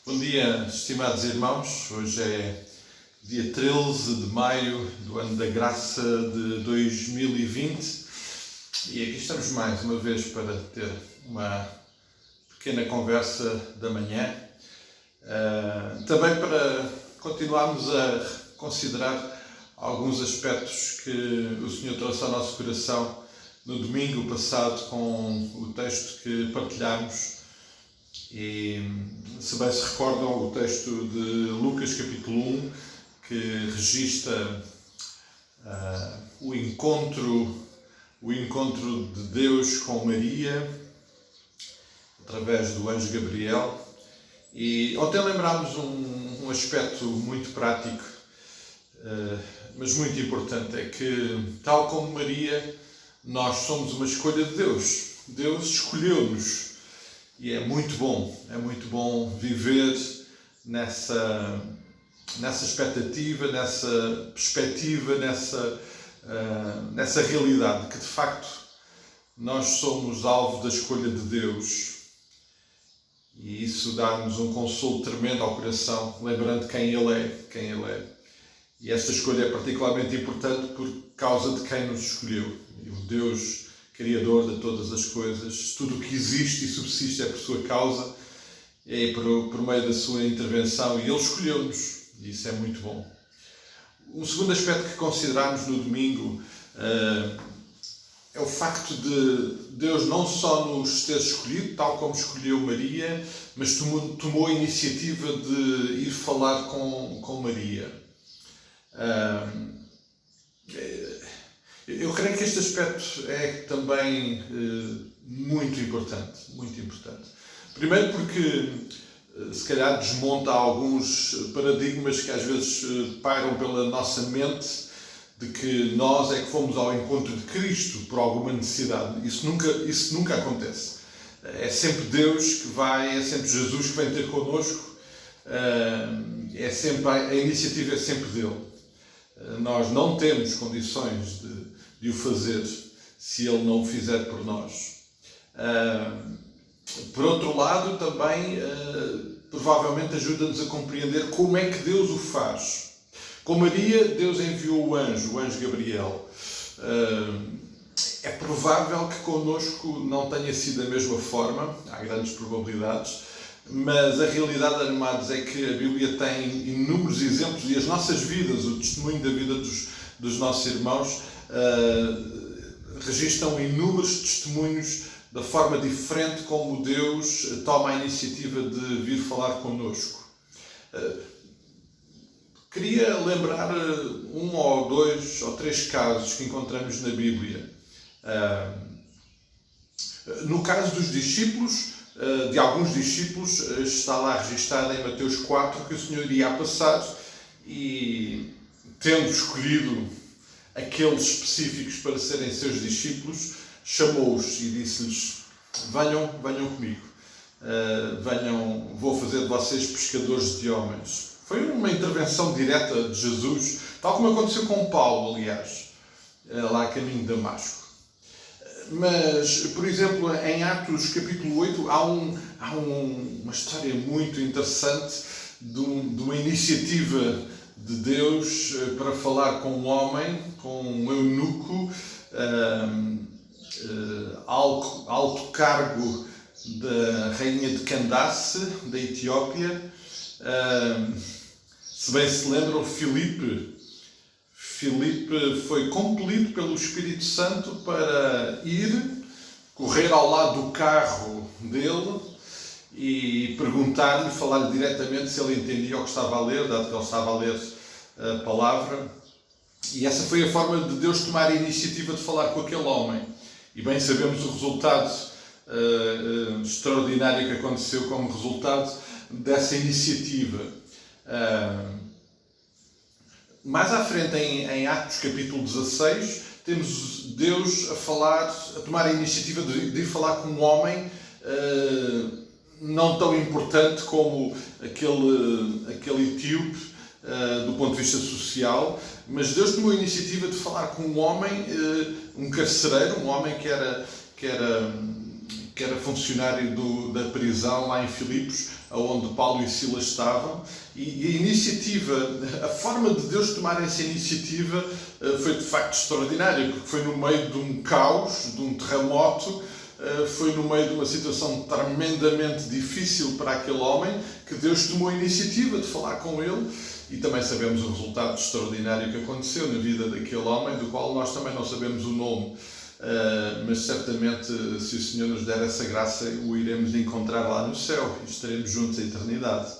Bom dia, estimados irmãos. Hoje é dia 13 de maio do ano da graça de 2020 e aqui estamos mais uma vez para ter uma pequena conversa da manhã, também para continuarmos a considerar alguns aspectos que o Senhor trouxe ao nosso coração no domingo passado com o texto que partilhámos. E, se bem se recordam, o texto de Lucas capítulo 1, que registra o encontro de Deus com Maria, através do anjo Gabriel. E ontem lembrámos um aspecto muito prático, mas muito importante, é que, tal como Maria, nós somos uma escolha de Deus. Deus escolheu-nos. E é muito bom viver nessa expectativa, nessa perspectiva, nessa realidade, que de facto nós somos alvo da escolha de Deus. E isso dá-nos um consolo tremendo ao coração, lembrando quem Ele é. E esta escolha é particularmente importante por causa de quem nos escolheu. E o Deus Criador de todas as coisas, tudo o que existe e subsiste é por sua causa, é por meio da sua intervenção, e Ele escolheu-nos, e isso é muito bom. Um segundo aspecto que consideramos no domingo é o facto de Deus não só nos ter escolhido, tal como escolheu Maria, mas tomou a iniciativa de ir falar com Maria. Eu creio que este aspecto é também muito importante. Primeiro porque, se calhar, desmonta alguns paradigmas que às vezes pairam pela nossa mente, de que nós é que fomos ao encontro de Cristo por alguma necessidade. Isso nunca acontece. É sempre Deus que vai, é sempre Jesus que vem ter connosco, a iniciativa é sempre dele. Nós não temos condições de o fazer se Ele não o fizer por nós. Por outro lado, também provavelmente ajuda-nos a compreender como é que Deus o faz. Com Maria, Deus enviou o anjo Gabriel. É provável que connosco não tenha sido da mesma forma, há grandes probabilidades, mas a realidade, amados, é que a Bíblia tem inúmeros exemplos, e as nossas vidas, o testemunho da vida dos nossos irmãos, registram inúmeros testemunhos da forma diferente como Deus toma a iniciativa de vir falar connosco. Queria lembrar um ou dois ou três casos que encontramos na Bíblia. No caso dos discípulos, de alguns discípulos, está lá registado em Mateus 4 que o Senhor iria passar e, tendo escolhido aqueles específicos para serem seus discípulos, chamou-os e disse-lhes: venham comigo, vou fazer de vocês pescadores de homens. Foi uma intervenção direta de Jesus, tal como aconteceu com Paulo, aliás, lá a caminho de Damasco. Mas, por exemplo, em Atos capítulo 8 há uma história muito interessante de uma iniciativa de Deus para falar com um homem, com um eunuco, alto cargo da rainha de Candace, da Etiópia. Se bem se lembram, Filipe foi compelido pelo Espírito Santo para correr ao lado do carro dele e perguntar-lhe, falar-lhe diretamente se ele entendia o que estava a ler, dado que ele estava a ler a palavra. E essa foi a forma de Deus tomar a iniciativa de falar com aquele homem. E bem sabemos o resultado extraordinário que aconteceu como resultado dessa iniciativa. Mais à frente, em Atos capítulo 16, temos Deus a tomar a iniciativa de ir falar com um homem não tão importante como aquele etíope do ponto de vista social, mas Deus tomou a iniciativa de falar com um homem, um carcereiro, um homem que que era funcionário da prisão lá em Filipos, onde Paulo e Silas estavam, e a iniciativa, a forma de Deus tomar essa iniciativa foi de facto extraordinária, porque foi no meio de um caos, de um terremoto, foi no meio de uma situação tremendamente difícil para aquele homem, que Deus tomou a iniciativa de falar com ele, e também sabemos o resultado extraordinário que aconteceu na vida daquele homem, do qual nós também não sabemos o nome. Mas certamente, se o Senhor nos der essa graça, o iremos encontrar lá no céu e estaremos juntos a eternidade.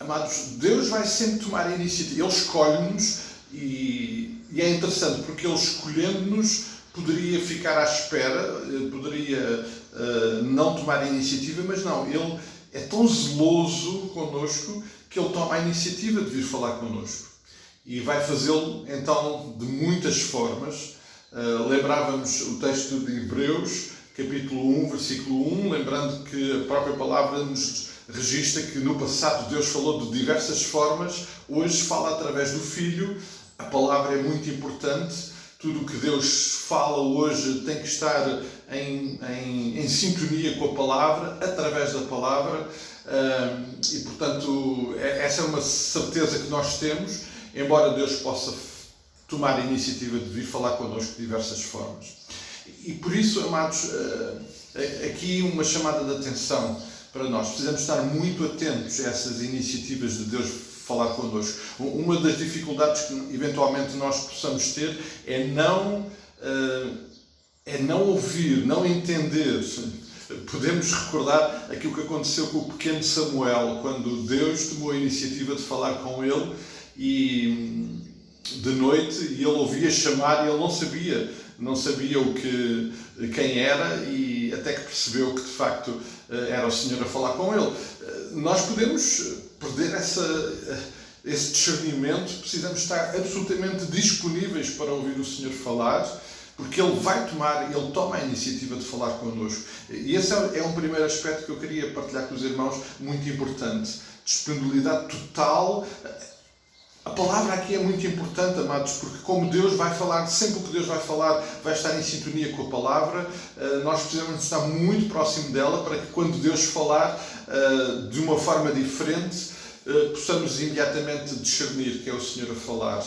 Amados, Deus vai sempre tomar a iniciativa. Ele escolhe-nos e é interessante porque Ele escolhendo-nos poderia ficar à espera, poderia não tomar a iniciativa, mas não, Ele é tão zeloso connosco que Ele toma a iniciativa de vir falar connosco. E vai fazê-lo, então, de muitas formas. Lembrávamos o texto de Hebreus, capítulo 1, versículo 1, lembrando que a própria palavra nos registra que no passado Deus falou de diversas formas, hoje fala através do Filho. A palavra é muito importante. Tudo o que Deus fala hoje tem que estar em sintonia com a palavra, através da palavra. E, portanto, essa é uma certeza que nós temos, embora Deus possa tomar a iniciativa de vir falar connosco de diversas formas. E por isso, amados, aqui uma chamada de atenção para nós. Precisamos estar muito atentos a essas iniciativas de Deus falar connosco. Uma das dificuldades que eventualmente nós possamos ter é não ouvir, não entender. Podemos recordar aquilo que aconteceu com o pequeno Samuel, quando Deus tomou a iniciativa de falar com ele e de noite, e ele ouvia chamar e ele não sabia quem era, e até que percebeu que de facto era o Senhor a falar com ele. Nós podemos perder esse discernimento. Precisamos estar absolutamente disponíveis para ouvir o Senhor falar, porque Ele toma a iniciativa de falar connosco. E esse é um primeiro aspecto que eu queria partilhar com os irmãos, muito importante. Disponibilidade total. A palavra aqui é muito importante, amados, porque como Deus vai falar, sempre o que Deus vai falar vai estar em sintonia com a palavra. Nós precisamos estar muito próximo dela para que quando Deus falar de uma forma diferente, possamos imediatamente discernir que é o Senhor a falar.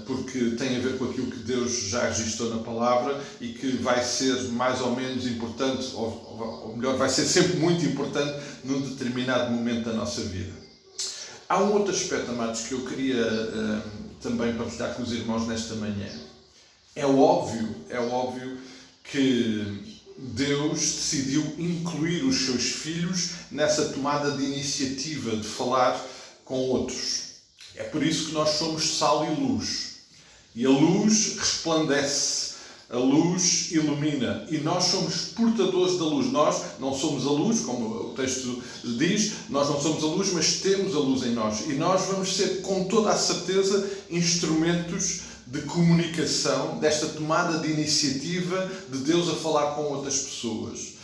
Porque tem a ver com aquilo que Deus já registrou na palavra e que vai ser mais ou menos importante, ou melhor, vai ser sempre muito importante num determinado momento da nossa vida. Há um outro aspecto, amados, que eu queria também partilhar com os irmãos nesta manhã. É óbvio que Deus decidiu incluir os seus filhos nessa tomada de iniciativa de falar com outros. É por isso que nós somos sal e luz. E a luz resplandece, a luz ilumina. E nós somos portadores da luz. Nós não somos a luz, como o texto diz, nós não somos a luz, mas temos a luz em nós. E nós vamos ser, com toda a certeza, instrumentos de comunicação, desta tomada de iniciativa de Deus a falar com outras pessoas.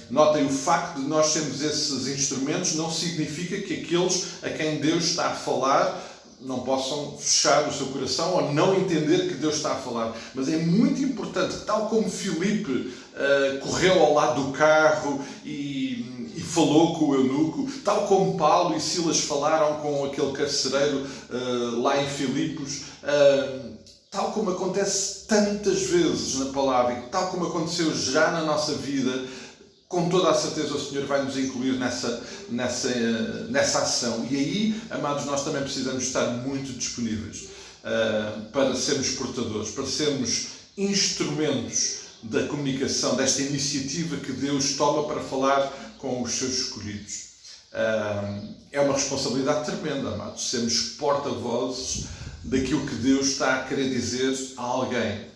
Notem, o facto de nós sermos esses instrumentos não significa que aqueles a quem Deus está a falar não possam fechar o seu coração ou não entender que Deus está a falar. Mas é muito importante, tal como Filipe correu ao lado do carro e falou com o eunuco, tal como Paulo e Silas falaram com aquele carcereiro lá em Filipos, tal como acontece tantas vezes na palavra e tal como aconteceu já na nossa vida, com toda a certeza o Senhor vai nos incluir nessa ação. E aí, amados, nós também precisamos estar muito disponíveis para sermos portadores, para sermos instrumentos da comunicação, desta iniciativa que Deus toma para falar com os seus escolhidos. É uma responsabilidade tremenda, amados, sermos porta-vozes daquilo que Deus está a querer dizer a alguém.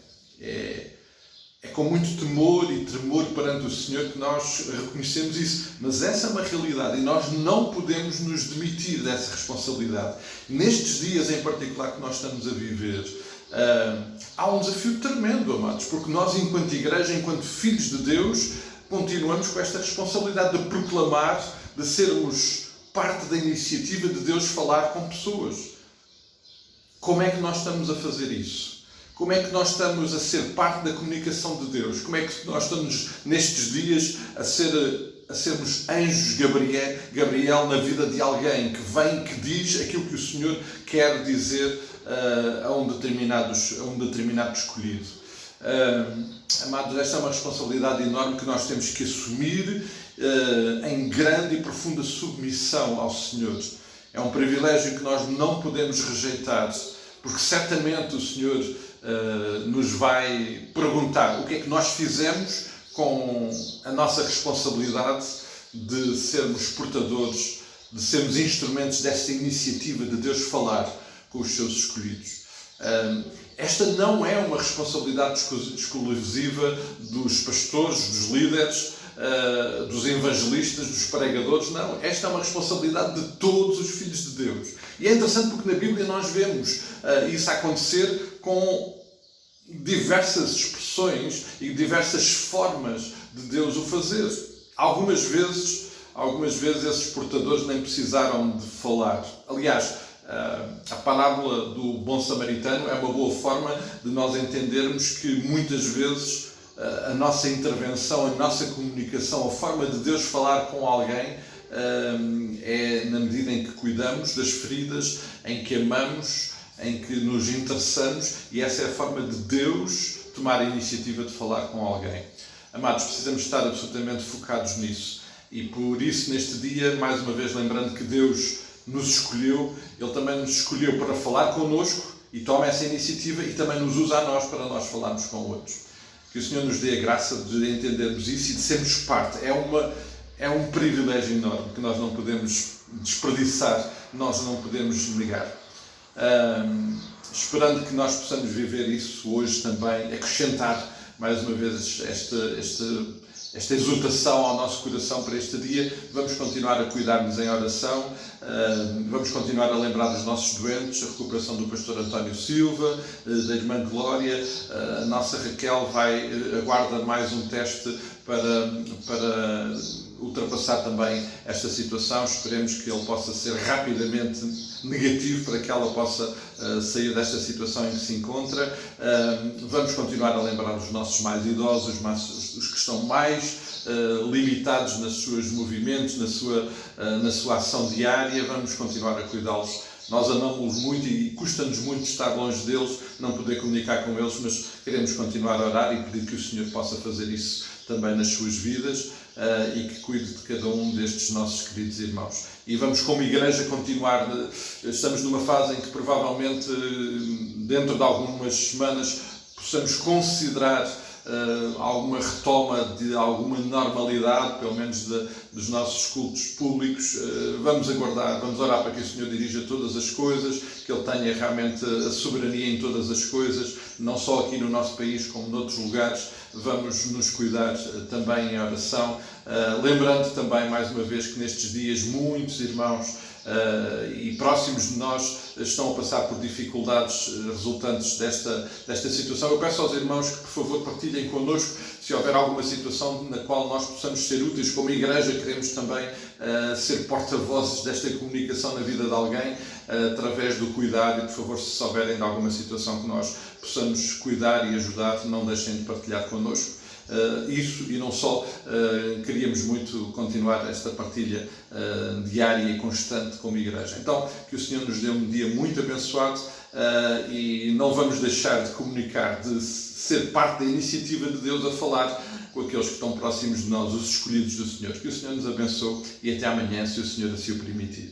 É com muito temor e tremor perante o Senhor que nós reconhecemos isso. Mas essa é uma realidade e nós não podemos nos demitir dessa responsabilidade. Nestes dias em particular que nós estamos a viver, há um desafio tremendo, amados, porque nós, enquanto igreja, enquanto filhos de Deus, continuamos com esta responsabilidade de proclamar, de sermos parte da iniciativa de Deus falar com pessoas. Como é que nós estamos a fazer isso? Como é que nós estamos a ser parte da comunicação de Deus? Como é que nós estamos nestes dias a sermos anjos Gabriel na vida de alguém que vem, que diz aquilo que o Senhor quer dizer a um determinado escolhido? Amados, esta é uma responsabilidade enorme que nós temos que assumir em grande e profunda submissão ao Senhor. É um privilégio que nós não podemos rejeitar, porque certamente o Senhor nos vai perguntar o que é que nós fizemos com a nossa responsabilidade de sermos portadores, de sermos instrumentos desta iniciativa de Deus falar com os seus escolhidos. Esta não é uma responsabilidade exclusiva dos pastores, dos líderes, dos evangelistas, dos pregadores, não. Esta é uma responsabilidade de todos os filhos de Deus. E é interessante porque na Bíblia nós vemos isso acontecer com diversas expressões e diversas formas de Deus o fazer. Algumas vezes esses portadores nem precisaram de falar. Aliás, a parábola do bom samaritano é uma boa forma de nós entendermos que muitas vezes a nossa intervenção, a nossa comunicação, a forma de Deus falar com alguém é na medida em que cuidamos das feridas, em que amamos, em que nos interessamos, e essa é a forma de Deus tomar a iniciativa de falar com alguém. Amados, precisamos estar absolutamente focados nisso. E por isso, neste dia, mais uma vez lembrando que Deus nos escolheu, Ele também nos escolheu para falar connosco e toma essa iniciativa e também nos usa a nós para nós falarmos com outros. Que o Senhor nos dê a graça de entendermos isso e de sermos parte. É um privilégio enorme que nós não podemos desperdiçar, nós não podemos negar. Esperando que nós possamos viver isso hoje também, acrescentar mais uma vez esta exortação ao nosso coração para este dia. Vamos continuar a cuidar-nos em oração, vamos continuar a lembrar dos nossos doentes, a recuperação do pastor António Silva, da irmã Glória. A nossa Raquel aguarda mais um teste para ultrapassar também esta situação. Esperemos que ele possa ser rapidamente negativo para que ela possa sair desta situação em que se encontra. Vamos continuar a lembrar os nossos mais idosos, os que estão mais limitados nos seus movimentos, na sua ação diária. Vamos continuar a cuidá-los. Nós amamos-los muito e custa-nos muito estar longe deles, não poder comunicar com eles, mas queremos continuar a orar e pedir que o Senhor possa fazer isso também nas suas vidas e que cuide de cada um destes nossos queridos irmãos. E vamos, como igreja, continuar. Estamos numa fase em que provavelmente, dentro de algumas semanas, possamos considerar alguma retoma de alguma normalidade, pelo menos dos nossos cultos públicos. Vamos aguardar, vamos orar para que o Senhor dirija todas as coisas, que Ele tenha realmente a soberania em todas as coisas, não só aqui no nosso país, como noutros lugares. Vamos nos cuidar também em oração, lembrando também, mais uma vez, que nestes dias muitos irmãos e próximos de nós estão a passar por dificuldades resultantes desta situação. Eu peço aos irmãos que, por favor, partilhem connosco se houver alguma situação na qual nós possamos ser úteis. Como igreja, queremos também ser porta-vozes desta comunicação na vida de alguém, através do cuidado. E, por favor, se souberem de alguma situação que nós possamos cuidar e ajudar, não deixem de partilhar connosco. Isso, e não só, queríamos muito continuar esta partilha diária e constante como igreja. Então, que o Senhor nos dê um dia muito abençoado e não vamos deixar de comunicar, de ser parte da iniciativa de Deus a falar com aqueles que estão próximos de nós, os escolhidos do Senhor. Que o Senhor nos abençoe e até amanhã, se o Senhor assim o permitir.